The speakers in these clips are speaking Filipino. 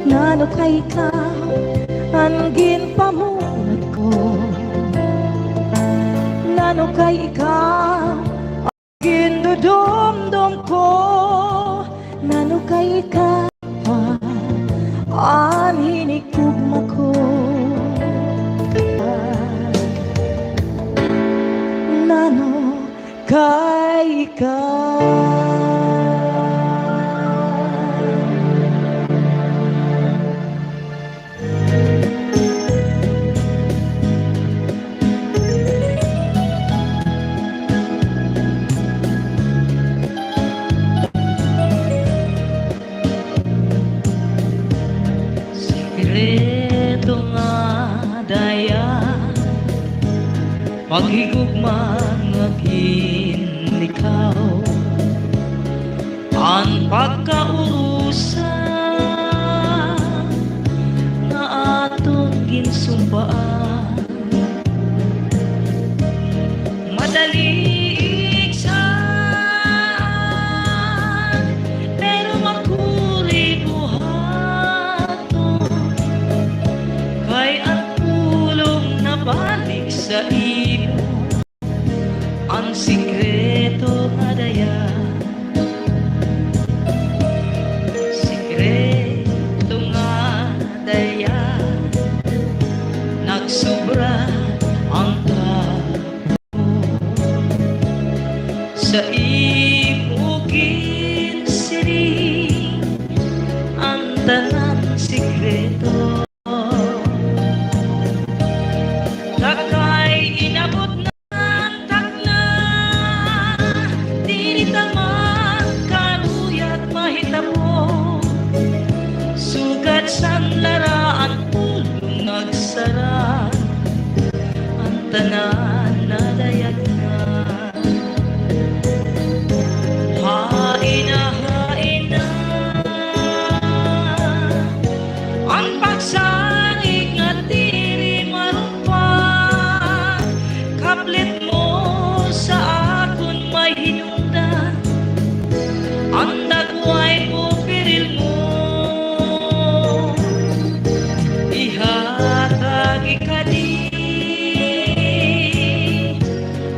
Ngano kay ikaw ang ginpamulat ko, ngano kay ikaw ang gindudumdum ko, ngano kay ikaw ang hinikugma ko, ngano kay ikaw. Sikreto nga daya paghigugma nga ginlikaw ang pagkausa nga atong ginsumpaan. Madali iksan pero makuri buhaton, kay ang pulong na balik sa imo ang sikreto nga daya. Sikreto nga daya nagsubra ang sa imo ginsiring ang tanan sikreto. Kakay inabot na ang takna, di tamang karuyat mahitabo, sugat sanlara ang pulong nagsara ang tanan na dayag na. Hain na ang pagsanig nga diri marumpa, kaplit mo sa akon may hinungdan, ang dagway mo piril mo ihatag ikadi,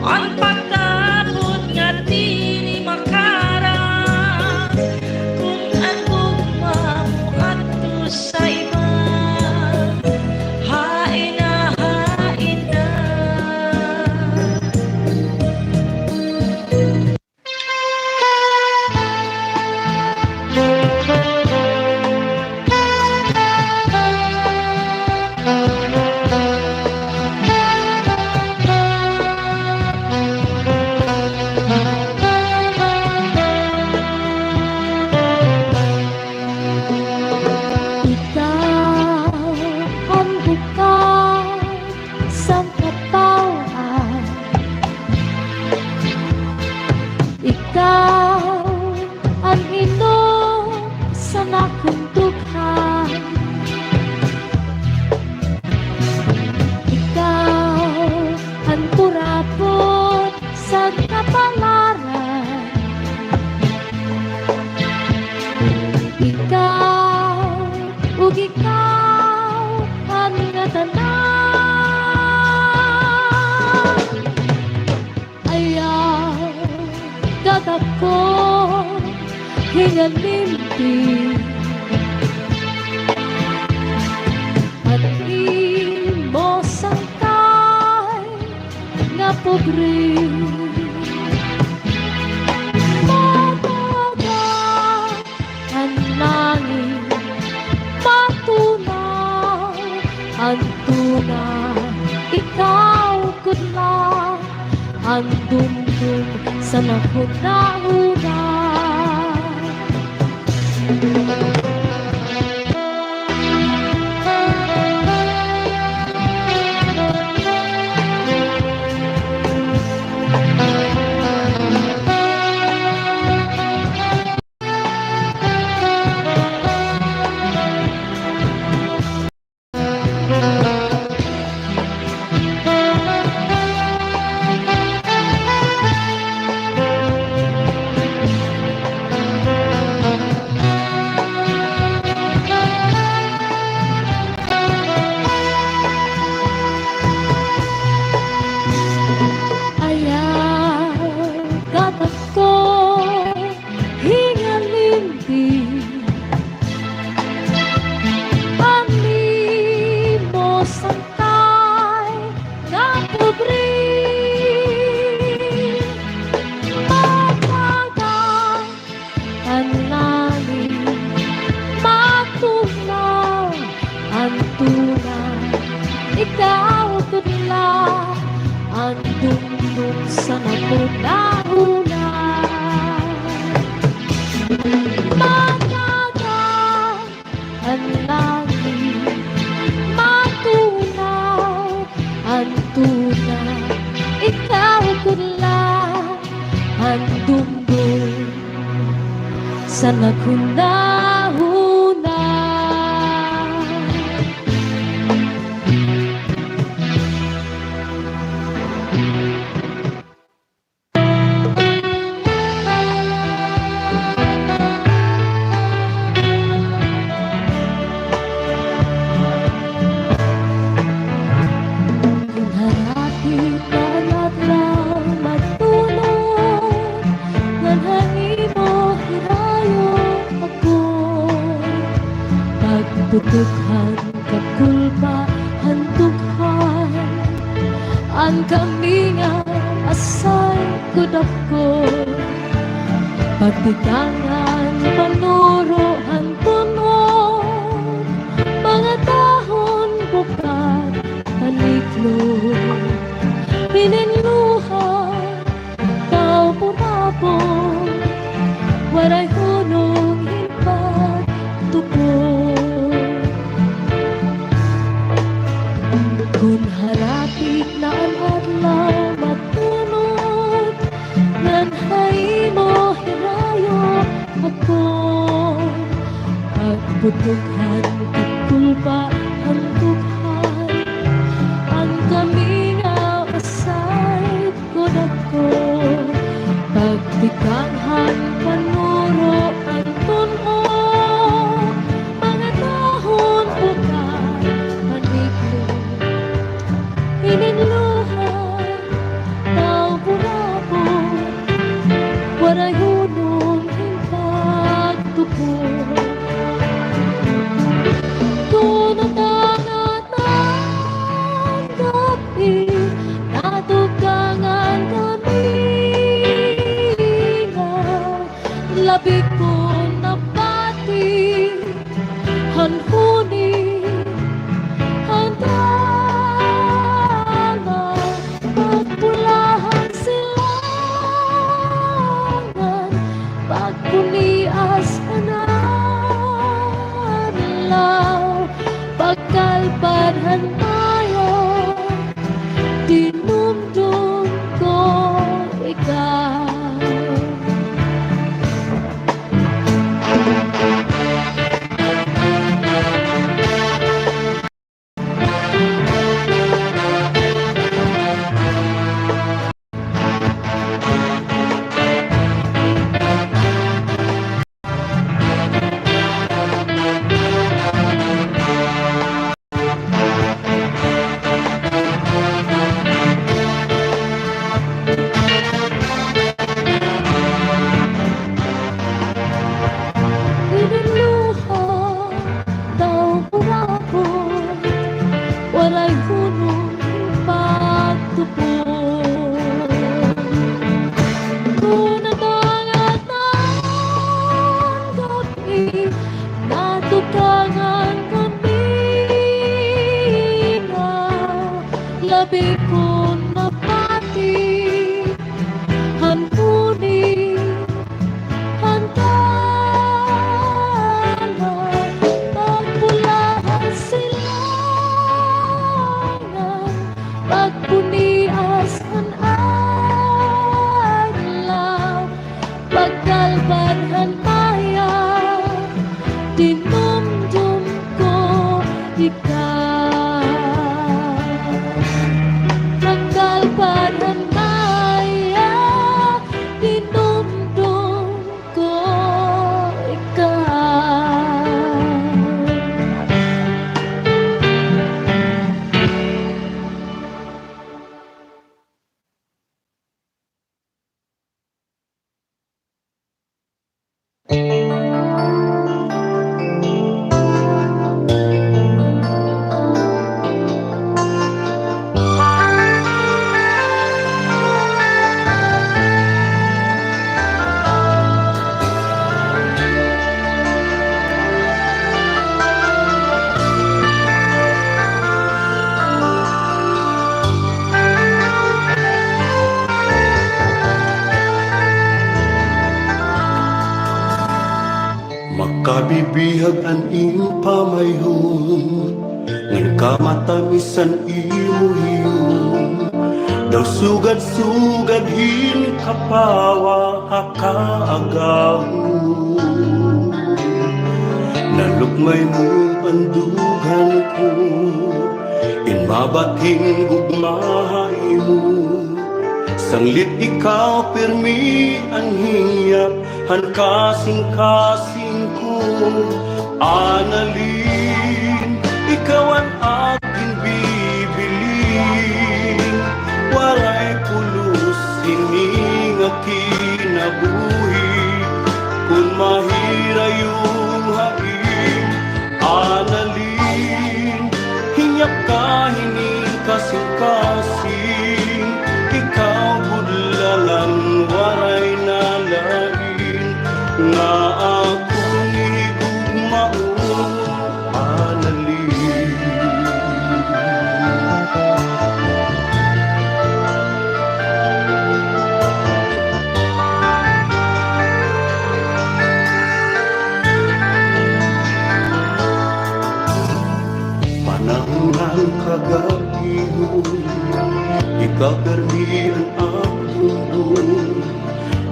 ang pagtapot nga diri makara kung ang mo ato sa iba. Hain na Ikaw ang inom sa nakuntukan, ikaw ang purapot sa kapalaran, ikaw ug ikaw ang natanan. Ayaw dadako hingalimpi at imo sangkay nga pobre. Madaga ang langit matunaw ang tunay, ikaw kudla ang dumdum sa nakuna-una. dumdum sa napunahuna. Matagal ang langit, matunaw ang tunay, ikaw ko lang ang dumdum sa naghunahuna. Pagputughan, kakulpa, handughan ang kaminga asay kudako. Pagtikangan, panuro, hantunod, mga dahon, bukat, paniklo, pininluhan, tao purapon, waray hunong himpat, tupo. Kung harapit na ang adlaw matunod, nanhay mo hirayo ako. Pagputughan, kakulpa, handughan ang kamingaw asay kodako. Pagtikanghan, panuro, ang tunog, mga dahon bukat, paniklo, ininluhan, tao purapon, waray hunong hintagtupo. Tunutangan ng gabi, natugangan kamingaw, labig ko na pati, hanhuni, hantala, pagpulahan silangan, pagpunias anadlaw, pagkalpad hantayan, dinumdum ko ikaw. Labi ko na pati, hanpuni, hantala, pagpulahan silangan, pagpunias ang adlaw, pagkalban hantayan, dinumdum ko ikaw. bihag an iyong pamayhon, ngan kamatamisan imuhiyong. Daw sugad-sugad hin kapawa hakaagahon. Nalukmay mo andugan ko, inmabating gugmahay mo. Sanglit ikaw pirmi ang hingyap, han kasing-kasing ko. Analin, ikaw ang aking bibilin. Waray pulos ining kinabuhi, kung mahira yung hain. Analin, hinyak ka hining kasing-kasing. Ikaw budlalan waray nalain, nga akong higugmaon. Analin, panahon ng kagabihan, ikaw permi ang akong doon.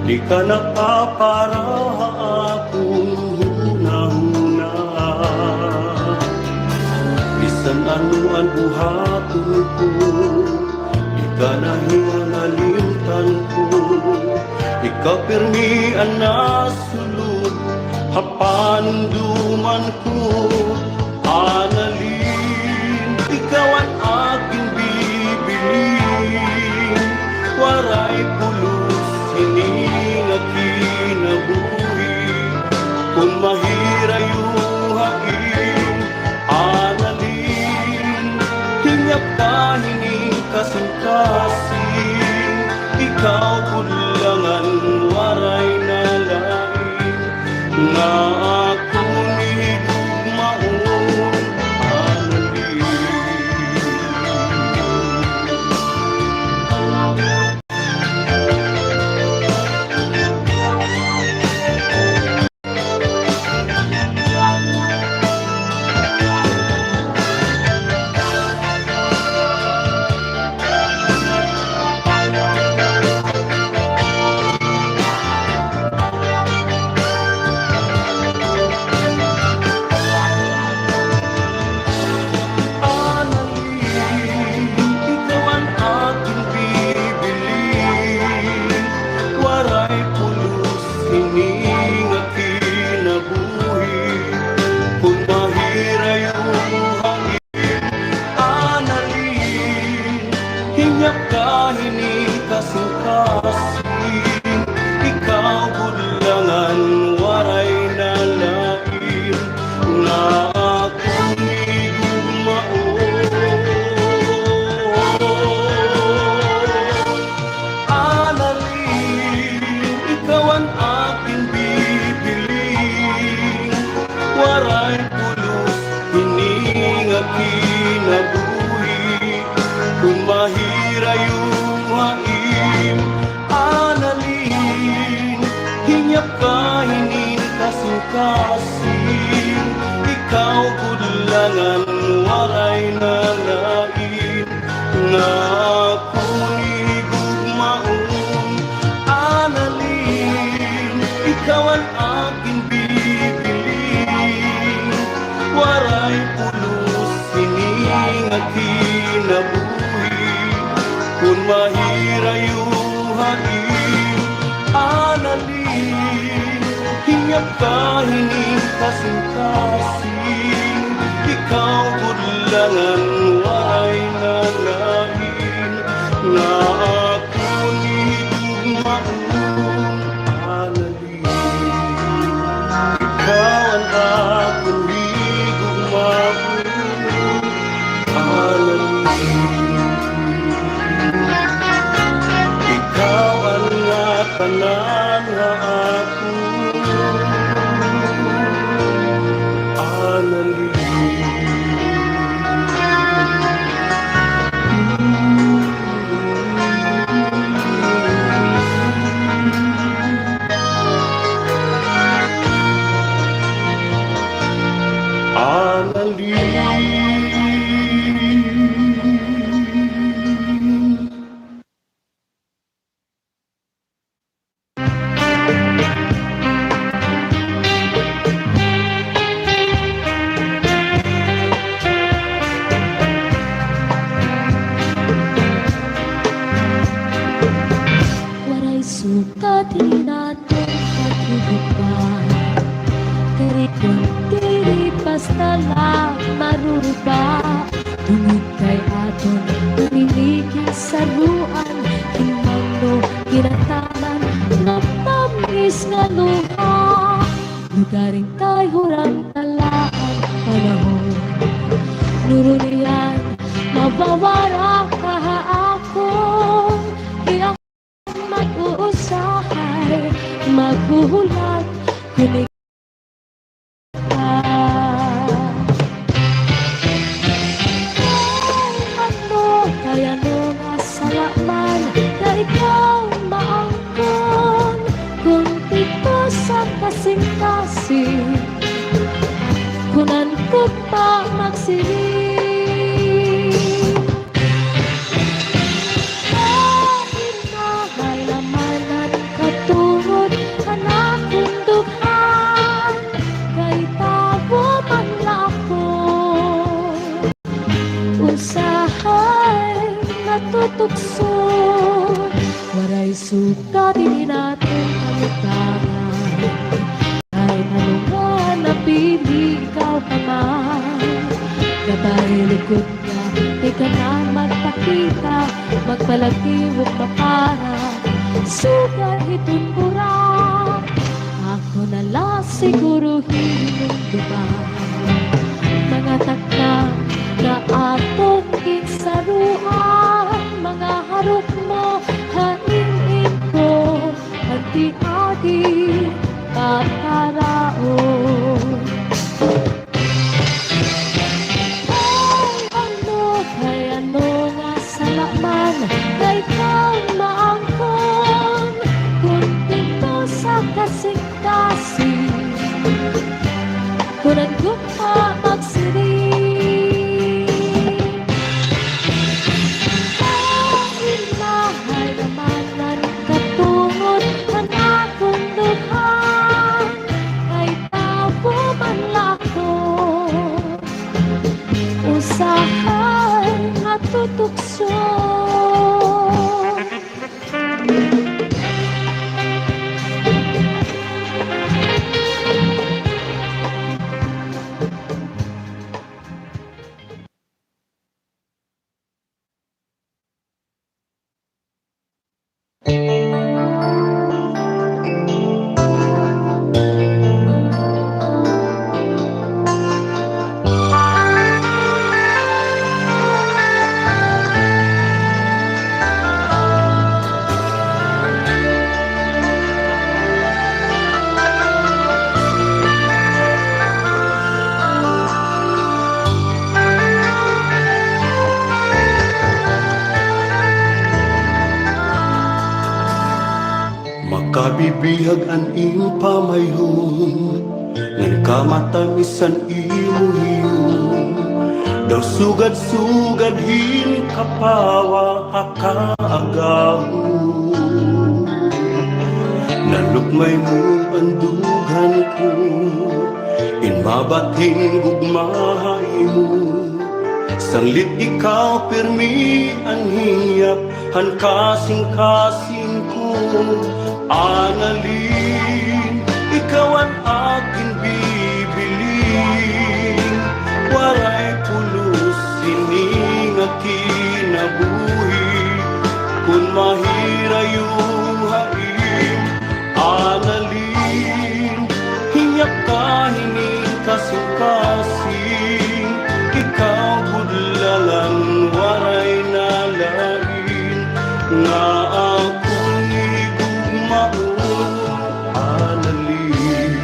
Di ka nakapara akong huna-huna. Bisan ano ang buhaton ko, di ka nahingalimtan ko. Ikaw permi ang nasulod, hapanunduman ko. Analin, ikaw ang aking bibilin. Waray pulos hining kinabuhi, kung mahira yung hain. Analin, hinyak ka hining kasing-kasing. Ikaw budlangan waray nalain, nga akong higugmaon. Analin, ikaw ang aking bibilin. Waray pulos hining kinabuhi, kung mahira yung hangin. Analin, hinyak ka hining kasing-kasing. Ikaw budlangan waray nalain, nga akong higugmaon. Analin, ikaw ang aking bibilin. Waray pulos hining kinabuhi, kung mahira yung hain. Analin, hinyak ka hining kasing-kasing. Ikaw budlangan waray nalain, nga akong higugmaon. Analin, ikaw ang aking bibilin. Waray pulos hining kinabuhi, kung mahira yung hain. Analin, hinyak ka hining kasing-kasing. Ikaw budlangan waray nalain, nga akong higugmaon. Analin, ikaw ang akong higugmaon. Analin, ikaw ang tanan nga ako. Analin, Waray sukat natin paghihipan. Kaya kung diri basta lang maruruba, tungod kay aton paniligid sa ruan, himangno kinatanan ng tamis nga luha. Lugaring kay hurang talaan panahon, nurunian mabawara kahaakon. Kaya mag-uusahay, maghuhulat, kunig kaya nung asalaman na ikaw maangkon, kung dito sa kasing-kasing kunan ko pa magsiring. Inahay naman at katungod hanakong dughan, kay tabo man lako usahay natutugso. Waray suka din natin kamutaran, kahit ano nga napili ikaw pa man. Gabay likod ka, di ka na magpakita, magpalagiwag pa para sugar itumbura. Ako na lang siguro hinumduba, mga takang na atong kinsaruan, mga harap mo hainin ko, hati-hati paparaon. Ay ano nga salaman na ikaw maangkon, kung dito sa kasing-kasing kunan ko pa magsiring. Inahay naman ang katungod hanakong dughan, kay tabo man lako usahay natutugso. Makabibihag an iyong pamayhon, ngan kamatamisan imo hiyon. Daw sugad-sugad hin kapawa akaagaw. Nalukmay mo ang dughan ko, inmabating gugmahay mo. Sanglit ikaw pirmi ang hiyap, han kasing-kasing ko. Analin, ikaw ang aking bibilin. Waray pulos sining kinabuhi, kung mahira yung hain. Analin, hinyak ka hining kasing-kasing, ikaw budlalang waray nalain. Nga akong igugmaon, analin.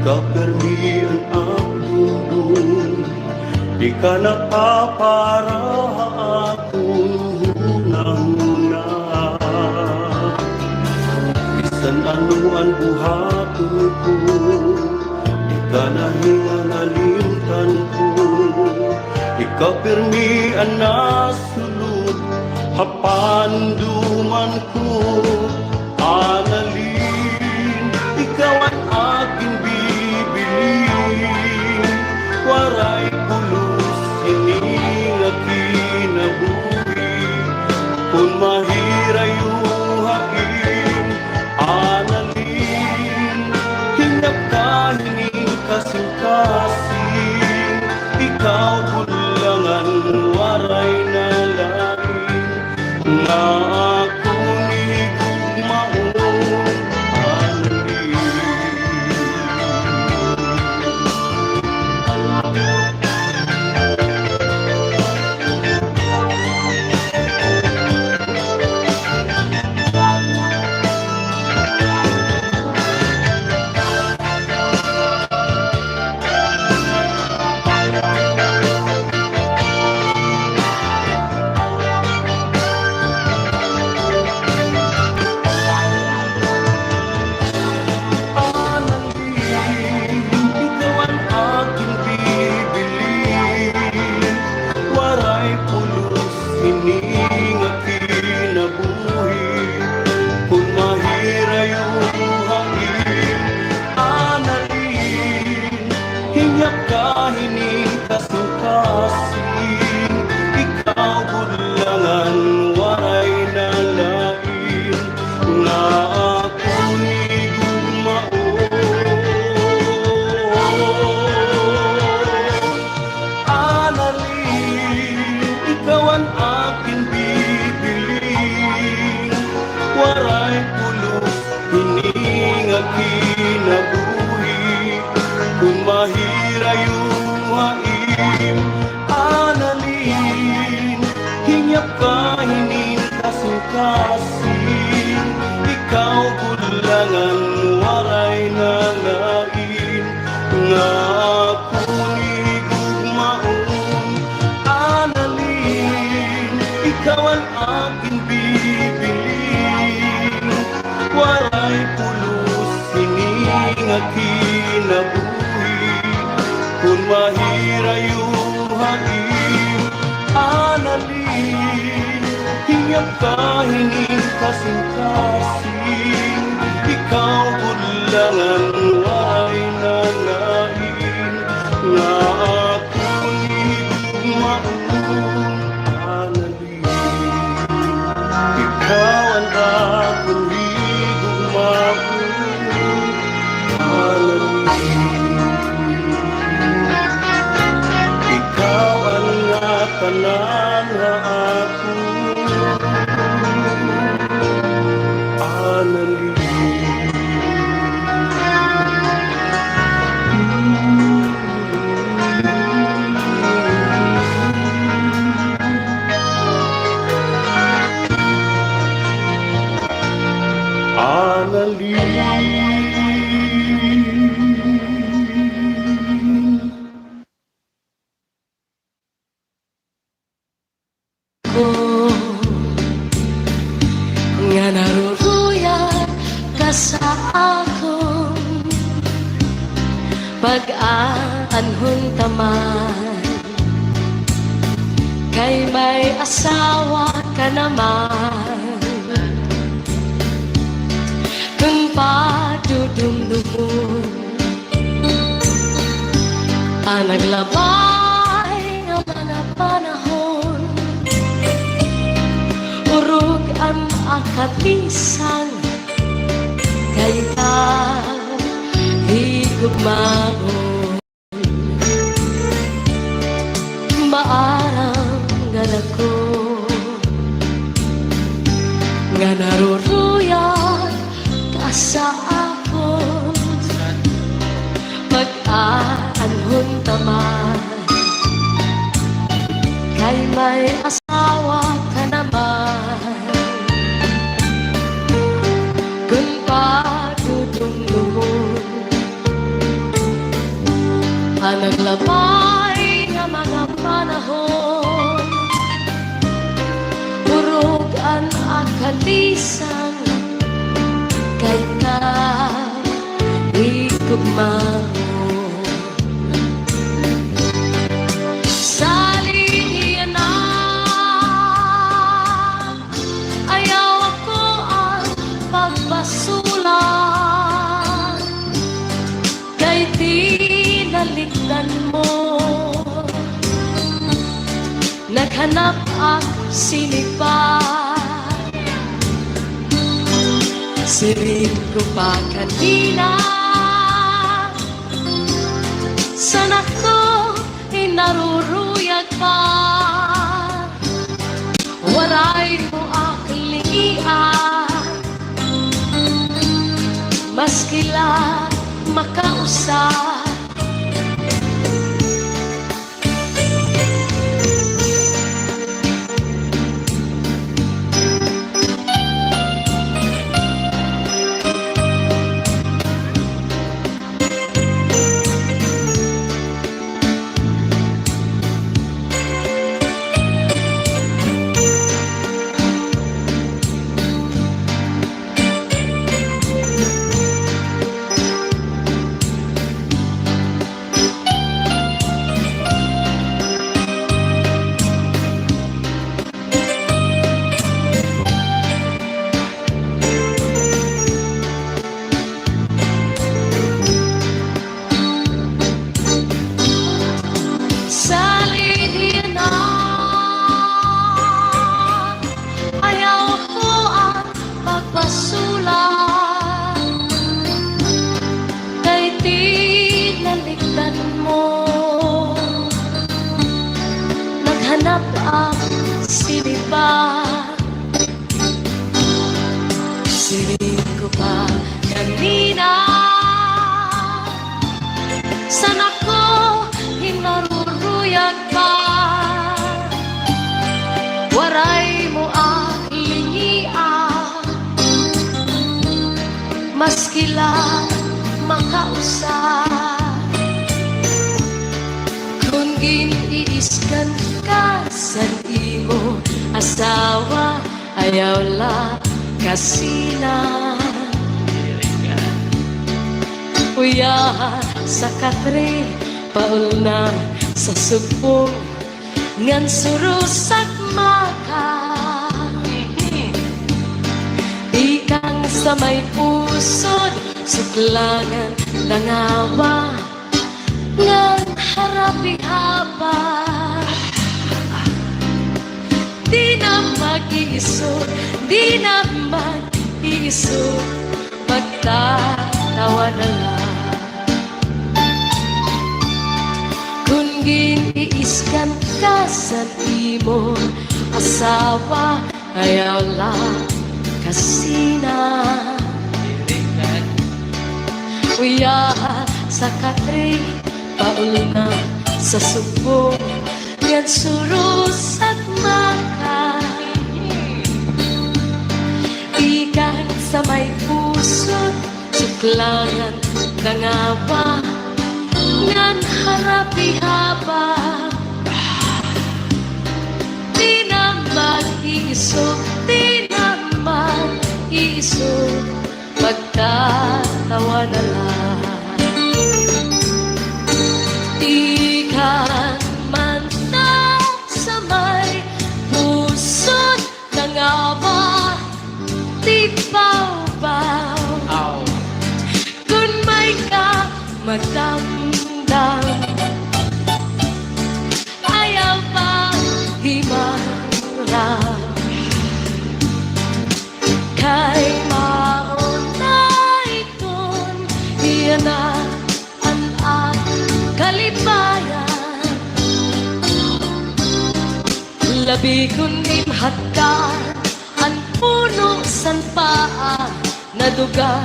ikaw permi ang akong di ka nakapara akong hunang-huna. Bisan ano ang buhaton ko, di ka nahingalimtan ko. Ikaw permi ang nasulod, hapanduman ko. Analin, ikaw ang aking bibilin. Waray pulos, hining kinabuhi. Kung mahirayuhain, analin, hinap ka, hining kasing-kasing. Ikaw bulangan, waray na lain. Nga ako nigugmaon, analin. Waray pulos, hining kinabuhi. Kung mahirayuhain, analin, hinyap ka, hining kasing-kasing. Ikaw bulangan, waray na lain. Nga ako nigugmaon, analin, ikaw ang aking bibilin. Waray pulos, hining kinabuhi. Kung mahirayuhain, analin, hinyap ka, hining kasing-kasing. Ikaw bulangan, waray na lain. Nga ako nigugmaon, analin. Ikaw ang akong nigugmaon, analin. Ikaw ang natanan na ako, analin. Analin. Ko nga naruruyat ka sa akong pag-aanhon taman. Kay may asawa ka naman. Kung padudumdumon ang naglabay ng mga panahon, urog ang akatisan, kay ka higugmaon. Maarang ganako nga naruruyat ka sa akon pag-aanhon taman. Kay may asawa ka naman. Kung padudumdumon ang naglabay ng mga panahon. Urog ang akalisang kay ka igugmao. Saliyan na ayaw ako ang pagpasulan, kay tinalikdan mo. Naghanap ang sinipan, sirin ko pa kanina. Sana ko naruruyag pa, waray mo aklian, maskila makausap. Naghanap ang sinipan, sirin ko pa kanina. Sana ko hinaruruyag pa, waray mo aklingian, maskila makausap. Kung giniiskan ka sa imo asawa, ayaw la kasina. Uya sa katre, paul na sa subong, ngan surusak maka. Ikang sa may pusod, suklangan nangawa, ngan harapi haba. Di na mag-iisod, di na mag-iisod, magtatawa na lang. Kung giniiskan ka sa imo asawa, ayaw lang kasina. Uya sa katre, paul na sa subong, yan surus at maka. Ikan sa may puso, suklangan nangawa, ngan harapi haba. Di na mag-iisog, di na mag-iisog, magtatawa na lang. Ikan man na sa may pusod nangawa, di baw-baw. Kung may ka magdamdam, ayaw pa himarap. Kay maunay kun, iyan na ang kalibayan. Labi kun imhat ka, ang puno san paa, naduga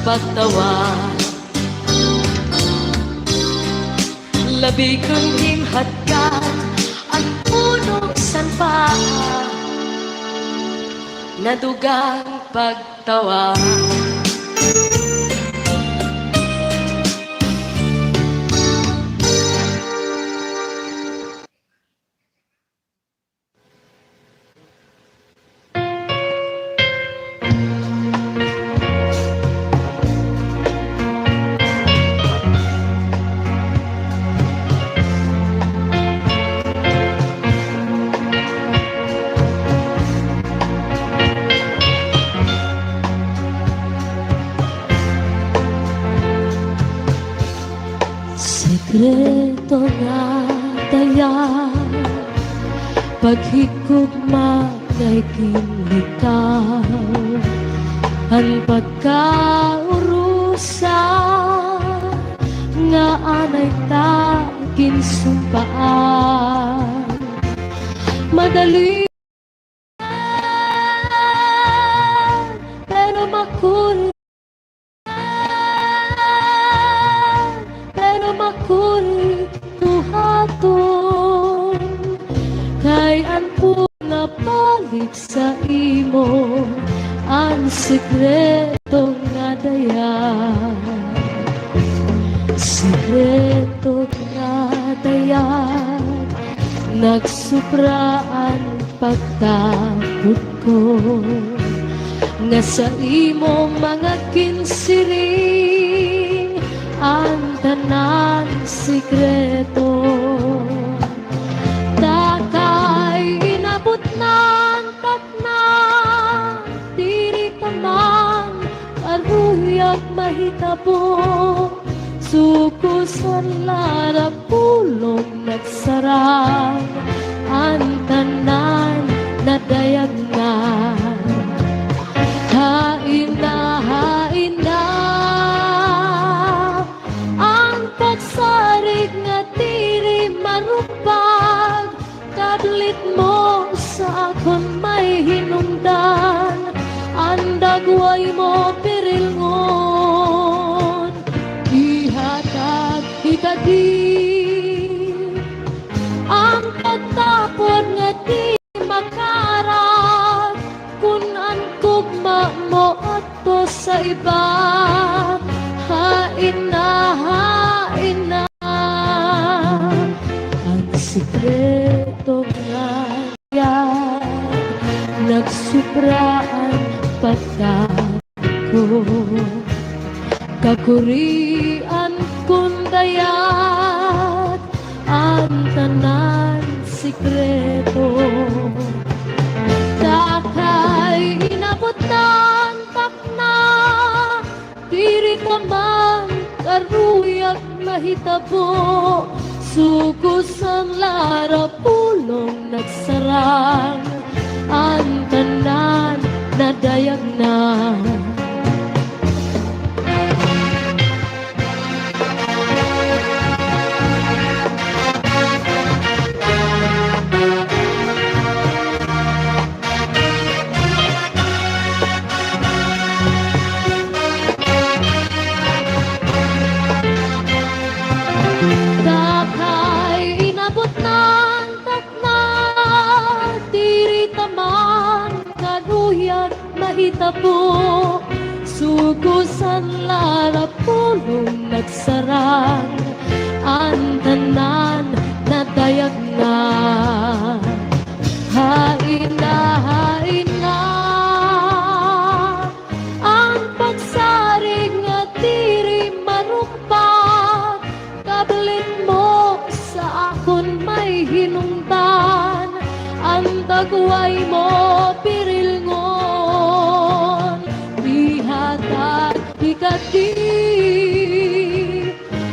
pagtawa. Labi kong himhat ka, ang puno san paa, nadugang pagtawa. Sikreto nga daya, paghigugma kay kinlikaw, ang pagkaurusa nga anay tagin sumpaan. Madali pero makulit, pero makulit tuhaton, kay ang puna balik sa imo ang sikreto nga daya. Sikreto nga daya, nagsupraan pagtakot ko, nga sa imo mga kinsiring ang tanan sikreto. Takay inabot ng takna, diri ka man aruyag mahitabo, suko sa lara pulong nagsarang ang tanan na dayag na. Hain na ang pagsarig nga diri marupag, kadlit mo sa akon may hinungdan, ang dagway mo pirilngon, ihatag ikadi ang pagtapon nga di makarat, kun ang kugma mo ato sa iba. Hain na ang sikreto nga yan, nagsupraan pagtako, kakurian kun dayat ang tanan sikreto. Takay inabot ng takna, diri ka man karuyag mahitabo, sugos ang lara pulong nagsarang ang tanan na dayag na. Takay inabot ng takna, diri taman karuyag mahitabo, sugusan lara pulong nagsarang ang tanan na dayag na. Hain na ang pagsarig nga diri marupag, kablit mo sa akon may hinungdan, ang dagway mo pirilngon, ihatag ikati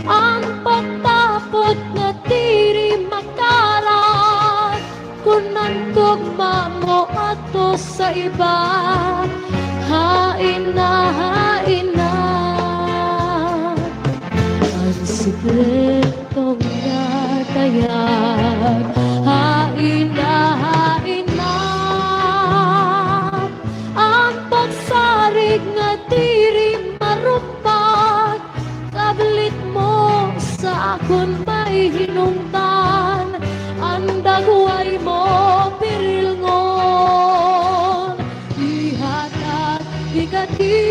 ang pagtapot nga diri makarat, kun ang tugma mo ato sa iba. Hain na ang sikreto nga dayag. Hain na ang pagsarig nga diri marupag, kablit mo sa akon may hinungdan, ang dagway mo pirilngon, ihatag ikati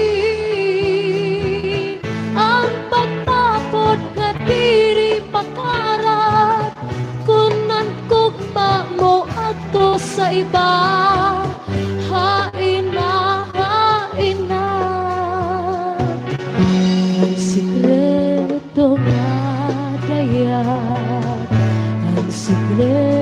ang pagtapot nga diri makarat, kun ang kugma mo ato sa iba. Hain na ang sikreto nga dayag, ang sikreto